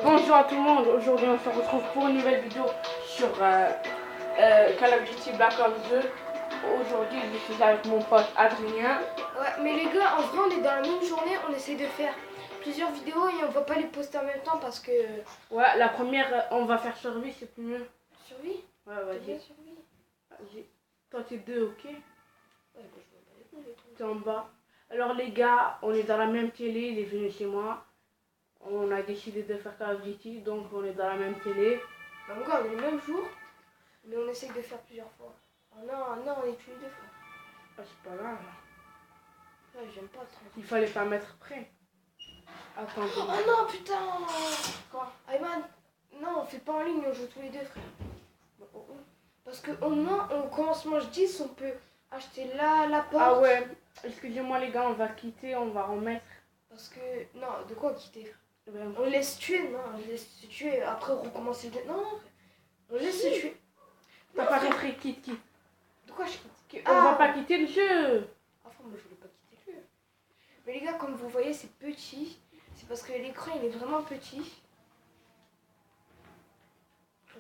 Bonjour à tout le monde, aujourd'hui on se retrouve pour une nouvelle vidéo sur Call of Duty Black Ops 2. Aujourd'hui je suis avec mon pote Adrien. Ouais, mais les gars, en vrai on est dans la même journée, on essaie de faire plusieurs vidéos et on va pas les poster en même temps parce que... Ouais, la première on va faire survie, c'est plus mieux. Survie? Ouais, vas-y. Vas-y. Toi t'es deux, ok? Ouais, bah, je vais pas T'es en bas. Alors les gars, on est dans la même télé, il est venu chez moi. On a décidé de faire Call of Duty, donc on est dans la même télé. Bah, mon gars, on est le même jour, mais on essaie de faire plusieurs fois. Oh non, on est tous les deux fois. Ah, c'est pas grave. Ouais, j'aime pas ça. Il fallait pas mettre prêt. Attendez. Oh non, putain! Quoi? Ayman, non, on fait pas en ligne, on joue tous les deux, frère. Parce que au moins, on commence manche 10, on peut acheter là, la porte. Ah ouais, excusez-moi les gars, on va quitter, on va remettre. Parce que, non, de quoi quitter, frère? Ben, On laisse tuer, non, on laisse se tuer, après on recommence le... Non, frère. On laisse se tuer. t'as Non, pas frère. compris, quitte. De quoi je quitte? On va pas quitter le jeu. Enfin, moi je voulais pas quitter le jeu. Mais les gars, comme vous voyez, c'est petit. C'est parce que l'écran il est vraiment petit.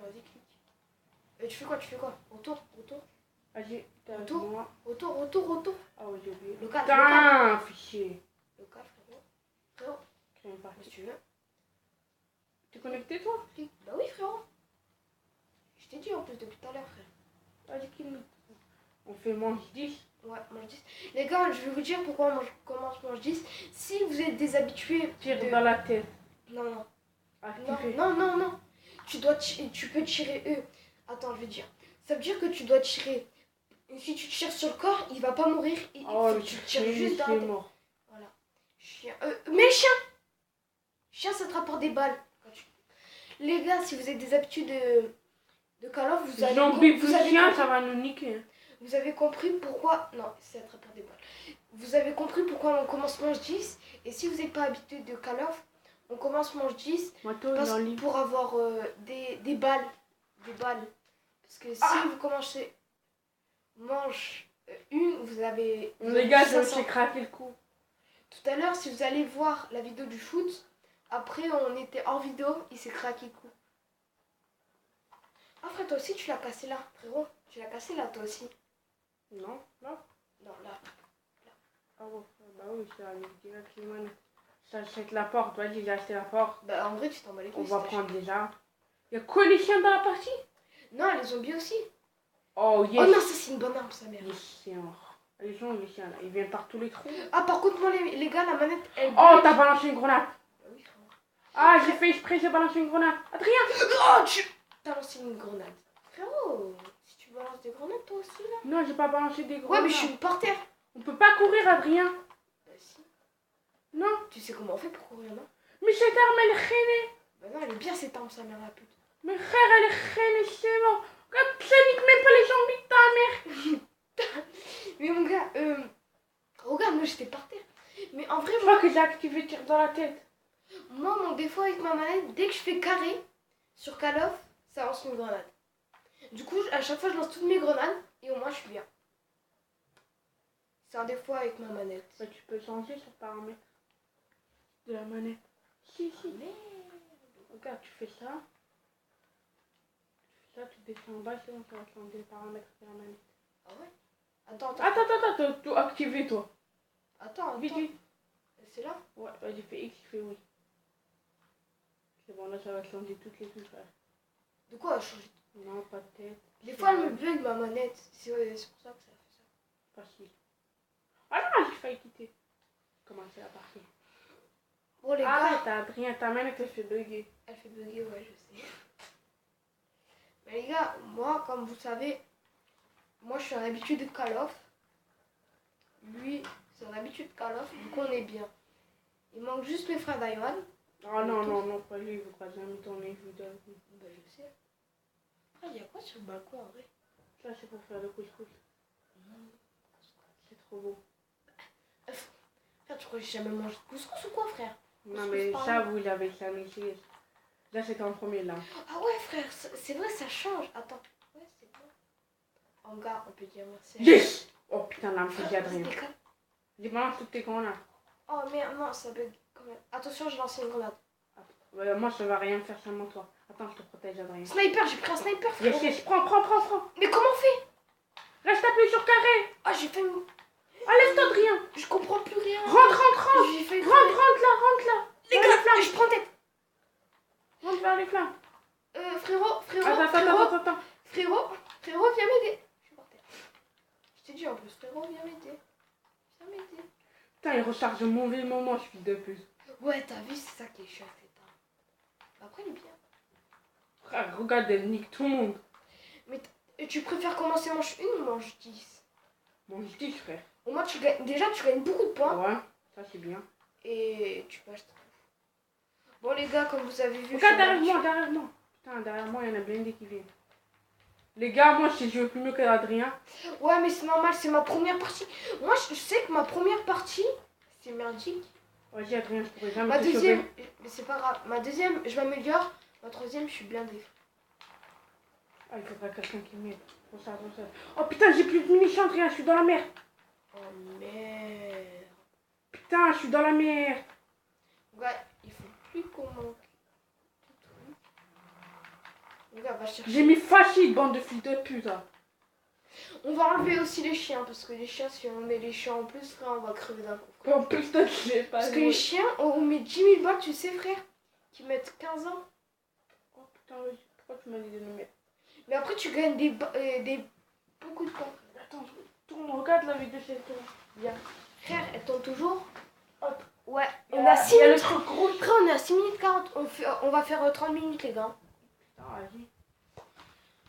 Vas-y, clique. Tu fais quoi? Retour. Vas-y, t'as Retour. moi. Retour. Ah ouais, j'ai oublié. Le 4, Putain, fichier. Le 4, frérot. Crée une partie. Si tu veux. T'es connecté toi? Clique. Bah oui, frérot. Je t'ai dit en plus depuis tout à l'heure, frère. Vas-y, kill. On fait manche 10. Ouais, manche 10. Les gars, je vais vous dire pourquoi on commence manche 10. Si vous êtes des habitués. Tire dans la tête. Non. Activé. Non. Tu peux tirer eux. Attends, je vais dire. Ça veut dire que tu dois tirer. Et si tu tires sur le corps, il va pas mourir. Oh, faut le que tu tires juste dans la c'est tête. mort. Voilà. Chien. Mais chien! Chien, ça te rapporte des balles. Les gars, si vous avez des habitudes de Call of, vous avez Zombie vous plus avez chien, compris- ça va nous niquer. Vous avez compris pourquoi... Non, ça te rapporte des balles. Vous avez compris pourquoi on commence manche 10. Et si vous n'êtes pas habitué de Call of, on commence manche 10 Mato, il est en ligne. pour avoir des balles. Des balles. Parce que si vous commencez manche 1, vous avez... Les gars, je 500. vais craquer le coup. Tout à l'heure, si vous allez voir la vidéo du foot, après on était hors vidéo, il s'est craqué le coup. Ah frère, toi aussi tu l'as cassé là, frérot. Tu l'as cassé là, toi aussi. Non. Non, là. Ah ouais, bah oui, c'est avec direct les manettes. J'achète la porte, vas-y, j'ai acheté la porte. Bah en vrai, tu t'en bats les couilles. On va si prendre des armes. Y'a quoi les chiens dans la partie? t'achètes. Non, les zombies aussi. Oh yes. Oh non, ça c'est une bonne arme, sa mère. Les chiens. Les gens, les chiens là, ils viennent par tous les trous. Ah par contre, moi les gars, la manette, elle... Oh, t'as balancé une grenade. Bah oui, frérot. Ah, j'ai fait exprès, j'ai balancé une grenade. Adrien. Oh, t'as lancé une grenade. Frérot, si tu balances des grenades toi aussi là. Non, j'ai pas balancé des grenades. Ouais, mais je suis par terre. On peut pas courir, Adrien. Bah si. Non. Tu sais comment on fait pour courir, non? Mais cette arme, elle est rainée. Bah non, elle est bien cette arme, sa mère la pute. Mais frère, elle est rainée, c'est bon. Regarde, ça nique même pas les zombies de ta mère. Mais mon gars, regarde, moi j'étais par terre. Mais en vrai, Je crois que j'ai activé tir dans la tête. moi, mon défaut avec ma manette, dès que je fais carré sur Call of, ça lance une grenade. Du coup, à chaque fois, je lance toutes mes grenades et au moins, je suis bien. C'est un défaut avec ma manette. Bah, tu peux changer sur paramètre de la manette. Si. Merde. Regarde, tu fais ça. Tu fais ça, tu descends en bas, c'est bon, ça va changer les paramètres de la manette. Ah ouais? Attends. Attends, t'as tout activé toi. Attends. Vite. C'est là? Ouais, vas-y, fais X, fais oui. C'est bon, là, ça va changer toutes les touches. Ouais. De quoi changer? Non, pas de tête. Des fois, elle me bug ma manette. C'est pour ça que ça fait ça. Facile. Ah non, j'ai failli quitter. Commencer la partie. Bon, les Ah, gars, t'as Adrien, ta manette, elle fait bugger. elle fait bugger, ouais, je sais. Mais les gars, moi, comme vous savez, moi, je suis en habitude de Call of. Lui, c'est en habitude de Call of, donc on est bien. Il manque juste le frère d'Ayman. Ah non, pas lui, il veut pas jamais tourner, je vous donne. Bah, je sais. Après, il y a quoi sur le balcon, en vrai? Ça, c'est pour faire le couscous. C'est trop beau. Frère, tu crois que j'ai jamais mangé de couscous ou quoi, frère? Non, Couscous, mais pardon. ça, vous l'avez jamais essayé. Là, c'était en premier, là. Ah ouais, frère, c'est vrai, ça change. Attends. Ouais, c'est bon. En gars, on peut dire merci. Yes! Oh putain, là, me fait Frère, Adrien. c'est déconne. Dis-moi toutes tes grenades. Oh merde, non, ça bug quand même. Attention, j'ai lancé une grenade. Moi, ça va rien faire seulement toi. Attends, je te protège, Adrien. Sniper, j'ai pris un sniper, frérot. Yes, yes, prends. Mais comment on fait? Reste appuyé sur carré. Ah, j'ai fait une... Ah, lève-toi, Adrien. Je comprends plus rien. Rentre. J'ai fait une... Rentre là. Les Vers gars, flammes. je prends tête. Rentre vers les flammes. Frérot, Attends. frérot, viens m'aider. Je suis par terre. Je t'ai dit en plus, frérot, viens m'aider. Putain, il recharge au mauvais moment, je suis de plus. Ouais, t'as vu, c'est ça qui est chiant, c'est ça. Après, il est bien. Frère, regarde, elle nique tout le monde. Et tu préfères commencer manche 1 ou manche 10? Mange 10, frère. Au moins, tu gagnes beaucoup de points. Ouais, ça c'est bien. Et tu peux acheter. Bon, les gars, comme vous avez vu... Regarde derrière moi. Putain, derrière moi, il y en a blindés qui viennent. Les gars, moi, je joue plus mieux que Adrien. Ouais, mais c'est normal, c'est ma première partie. Moi, je sais que ma première partie, c'est merdique. Vas-y, Adrien, je pourrais jamais Ma te deuxième, sauver. mais c'est pas grave. Ma deuxième, je m'améliore. Ma troisième, je suis blindé. Ah, il faudra quelqu'un qui m'aide. Pour ça. Oh putain, j'ai plus de munitions, Adrien, je suis dans la mer. Oh merde. Putain, je suis dans la mer. Ouais, il faut plus qu'on manque. Les gars, va chercher. J'ai mis facile, bande de filles de pute. Hein. On va enlever aussi les chiens, parce que les chiens, si on met les chiens en plus, frère, on va crever d'un coup. En plus, toi, tu sais pas. Parce que les chiens, on met 10 000 balles, tu sais, frère, qui mettent 15 ans. Oh putain, oui. Pourquoi tu m'as dit de le mettre? Mais après, tu gagnes beaucoup de points. Attends, tourne, regarde la vidéo, c'est tout. Bien. Frère, elle tourne toujours. Hop. Ouais, Il on y a a 6 le minutes. truc rouge. Frère, on est à 6 minutes 40. On va faire 30 minutes, les gars. Putain, vas-y.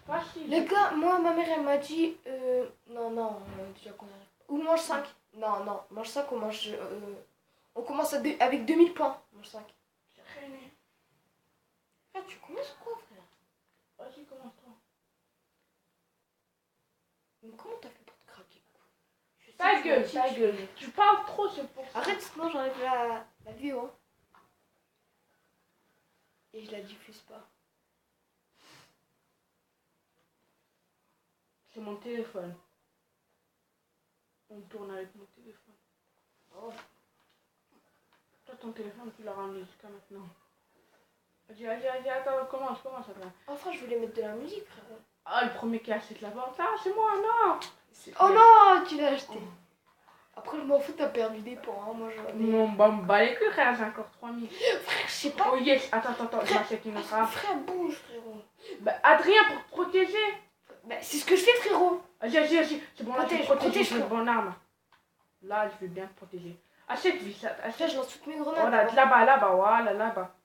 Facile. Les gars, moi, ma mère, elle m'a dit... non, on a déjà combien? Ou mange 5. Non, mange 5, on mange... on commence avec 2000 points. Mange 5. Frère, tu commences quoi, frère? Vas-y, commence-toi. Mais comment t'as fait pour te craquer? Ta gueule. Tu parles trop, c'est pour ça. Arrête, sinon j'enlève la vidéo. Hein. Et je la diffuse pas. C'est mon téléphone. On tourne avec mon téléphone. Oh. Toi, ton téléphone, tu l'as ramené jusqu'à maintenant. Vas-y, attends, commence, attends. Enfin, je voulais mettre de la musique, frérot. Ah, le premier qui achète la porte, là, c'est moi, non. Oh non, tu l'as acheté. Après, je m'en fous, t'as perdu des points. Hein. Moi, j'en ai... Non, bah les couilles, frère, j'ai encore 3000. Frère, je sais pas. Oh yes, attends, je m'achète une autre arme. Frère, bouge, frérot. Bah, Adrien, pour te protéger. Bah, c'est ce que je fais, frérot. Vas-y, c'est bon, là, je vais te protéger, protège, j'ai une bonne arme. Là, je vais bien te protéger. Achète, vite, Frère, achète. je lance toutes mes grenades. Voilà, là-bas, voilà, là-bas.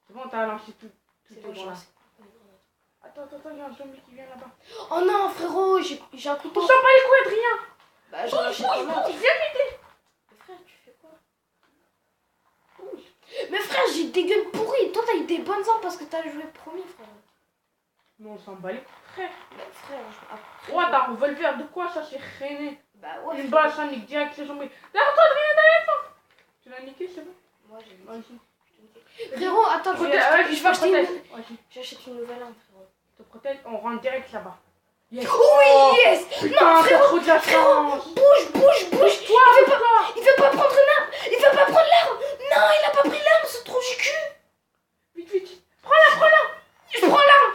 C'est bon, t'as lancé tout. C'est Tout bon, est je bon là. lance. Attends, il y a un zombie qui vient là-bas. Oh non, frérot, j'ai un couteau. On s'en bat les couilles, Adrien. Bah, j'en achète pas mal. Viens m'aider. Mais frère, tu fais quoi? Mais frère, j'ai des gueules pourries. Toi, t'as eu des bonnes armes parce que t'as joué premier, frère. Mais on s'en bat les couilles, frère. Mais frère, après... Oh, t'as un revolver, de quoi ça, c'est rené? Bah ouais. Une balle, ça nique direct les zombies. Derrière toi, Adrien, derrière toi. Tu l'as niqué, c'est bon? Moi, j'ai vu. Vas-y. Frérot, attends, je vais acheter j'achète une nouvelle arme, frérot. Je te protège, on rentre direct là-bas. Yes. Oui, yes. Putain, t'as trop de la chance. Bouge. Toi, Il veut pas prendre une arme. Il veut pas prendre l'arme. Non, il a pas pris l'arme, ce trou du cul. Vite. Prends-la. Je prends l'arme.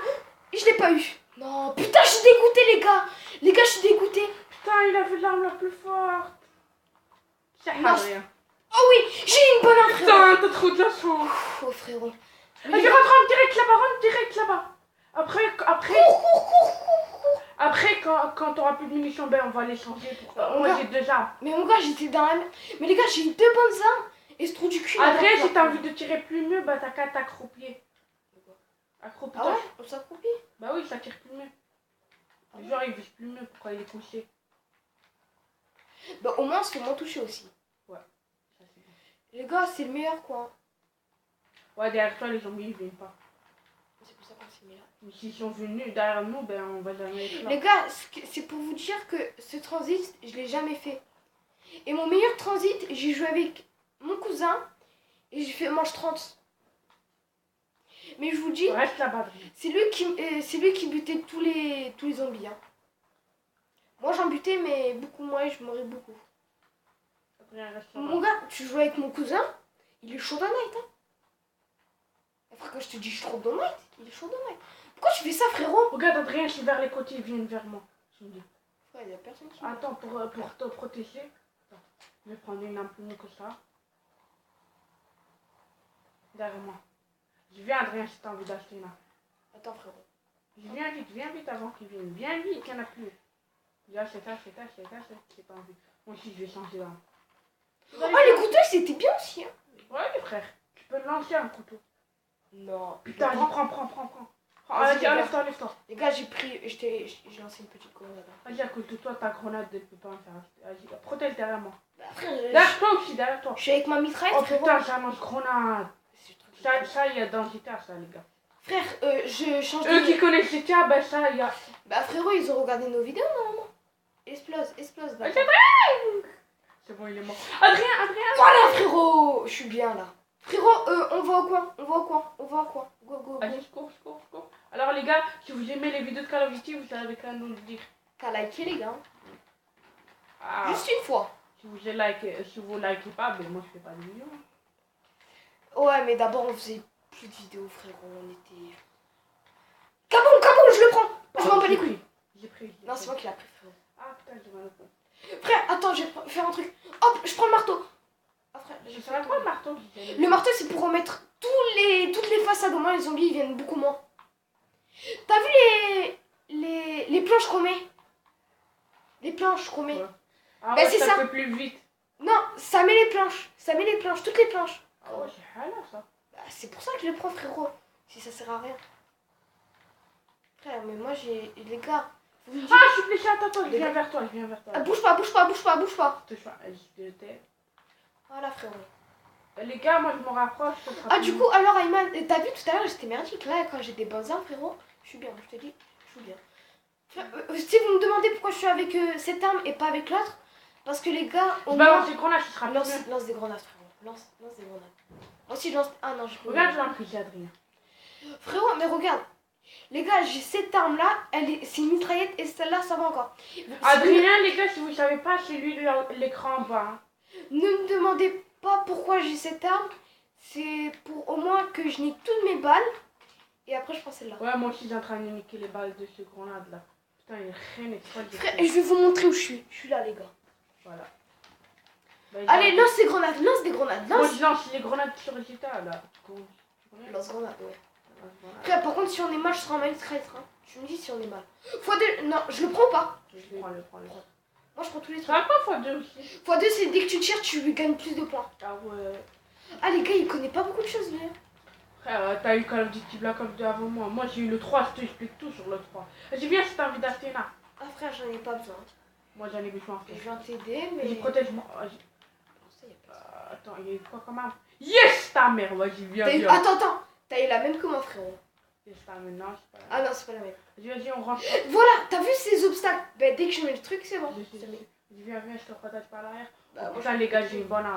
Je l'ai pas eu. Non, putain, je suis dégoûté, les gars. Les gars, je suis dégoûté. Putain, il a fait l'arme la plus forte. C'est Non. Adrien. Oh oui, j'ai une bonne arme, frérot. Putain, t'as trop de la chance. Oh, frérot. Vas-y, rentre direct là-bas. Après, Cours. après quand t'auras plus de munitions, ben on va les changer pour ça. Moi j'ai 2 armes. Mais mon gars, j'étais dans la merde. Mais les gars, j'ai eu 2 bonnes armes. Et ce trou du cul. Adrien, si t'as envie de tirer plus mieux, bah t'as qu'à t'accroupir. Accroupir. Ah ouais, on s'accroupit. Bah oui, ça tire plus mieux. Le joueur il vise plus mieux pourquoi il est couché. Bah au moins, c'est moins touché aussi. Ouais, ça c'est bon. Les gars, c'est le meilleur, quoi. Ouais, derrière toi, les zombies ils viennent pas. C'est pour ça qu'on s'est mis là. Mais s'ils sont venus derrière nous, ben on va jamais être là. Les gars, c'est pour vous dire que ce transit, je l'ai jamais fait. Et mon meilleur transit, j'ai joué avec mon cousin et j'ai fait manche 30. Mais je vous dis, Reste là-bas, Adrien. c'est lui qui butait tous les zombies. Hein. Moi j'en butais, mais beaucoup moins et je mourais beaucoup. Adrien, reste là-bas. Mon gars, tu joues avec mon cousin, il est chaud d'un night. Hein. Frère, quand je te dis je suis trop dommage, il est chaud dommage. Pourquoi tu fais ça, frérot? Regarde, Adrien, je suis vers les côtés, ils viennent vers moi. Je me dis. Frère, il y a personne qui... Attends, pour te protéger, attends, je vais prendre une un peu mieux que ça. Derrière moi. Je viens, Adrien, si t'as envie d'acheter là. Attends, frérot. Viens vite avant qu'ils viennent. Viens vite, qu'il n'y en a plus. Là, c'est ça, j'ai pas envie. Moi aussi, je vais changer là. Oh, les couteaux, c'était bien aussi, hein. Ouais, frère, tu peux lancer un couteau. Non. Putain, prends. Vas-y, Allez, lève-toi. Les gars, j'ai lancé une petite grenade. Vas-y, à côté de toi, ta grenade ne peut pas me faire acheter. Vas-y, protège derrière moi. Bah, frère, Derrière toi aussi, derrière toi. je suis avec ma mitraille, Oh frérot. putain, j'ai un lance-grenade. C'est le truc. Ça, il y a dans GTA, ça, les gars. Frère, je change Eux qui connaissent GTA, ben ça, il y a... Bah, frérot, ils ont regardé nos vidéos, normalement. Explose. Bah. C'est bon, il est mort. Adrien. Voilà, frérot. Je suis bien, là. Frérot, on va au coin. Go. Vas-y, je cours. Alors, les gars, si vous aimez les vidéos de Call of Duty, vous savez qu'à nous le dire. T'as liké, les gars. Ah, Juste une fois. si vous likez pas, ben moi, je fais pas de vidéos. Ouais, mais d'abord, on faisait plus de vidéos, frérot. On était... Kaboum, je le prends. Je m'en bats les couilles. J'ai pris. Non, c'est moi qui l'ai pris, frérot. Ah, putain, j'ai mal au cou. Frère, attends, je vais faire un truc. Hop, je prends le marteau. Ah, frère, Je savais pas le marteau. Le marteau, c'est pour remettre toutes les façades. Au moins, les zombies, ils viennent beaucoup moins. T'as vu les planches chromées? Les planches chromées. Ouais. Ah Bah, ouais, c'est ça ça. fait plus vite. Non, ça met les planches. Toutes les planches. Ah ouais, c'est halal, ça. Bah, c'est pour ça que je le prends, frérot. Si ça sert à rien. Frère, mais moi, j'ai... Les gars... vous me dites- Ah, je suis blessé, attends, je viens vers toi. Ah, bouge pas. Je t'ai. Voilà, frérot. Les gars, moi, je me rapproche. Ah, du coup, alors, Ayman, t'as vu tout à l'heure, j'étais merdique. Là, quand j'ai des bonnes armes, frérot, je suis bien. Je te dis, je suis bien. Si vous me demandez pourquoi je suis avec cette arme et pas avec l'autre, parce que les gars, Je balance des grenades, ce sera mieux. lance des grenades, frérot. Lance des grenades. Moi aussi, je lance... Ah non, je peux... Regarde, j'ai un prix, Adrien. Frérot, mais regarde. Les gars, j'ai cette arme-là, c'est une mitraillette et celle-là, ça va encore. Adrien, les gars, si vous savez pas, c'est lui l'écran en bas. Hein. Ne me demandez pas pourquoi j'ai cette arme. C'est pour au moins que je nique toutes mes balles. Et après, je prends celle-là. Ouais, moi aussi, j'ai en train de niquer les balles de ce grenade là. Putain, il est rien extra. Frère, je vais vous montrer où je suis. Je suis là, les gars. Voilà. Bah, Allez, lance des grenades, lance des grenades. Moi, je lance les grenades sur GTA là. Tu connais Lance grenade, ouais. Voilà. Frère, par contre, si on est mal, je serai en mitraillette. Hein. Tu me dis si on est mal. x2, non, je le prends pas. Je prends le. Moi, je prends tous les trucs. Ça va pas x2 aussi. x2, c'est dès que tu tires, tu gagnes plus de points. Ah ouais. Ah, les gars, il connaît pas beaucoup de choses, lui. Frère, t'as eu Call of Duty Black Ops 2 avant moi. Moi, j'ai eu le 3, je t'explique tout sur le 3. Vas-y, viens si t'as envie d'acheter là. Ah, frère, j'en ai pas besoin. Moi, j'en ai besoin. Je viens t'aider, mais... Vas-y, protège-moi. Vas-y. Ça, y a pas. Attends, il y a quoi comme arme? Yes, ta mère. Vas-y, viens. Attends. T'as eu la même que moi, frérot. Yes, ta mère. Non, c'est pas la même. Ah non, c'est pas la même. Vas-y, on rentre. Voilà, t'as vu ces obstacles? Bah, dès que je mets le truc, c'est bon. Vas-y, viens, je te protège par l'arrière. Bah, Putain, les gars, j'ai une bonne arme.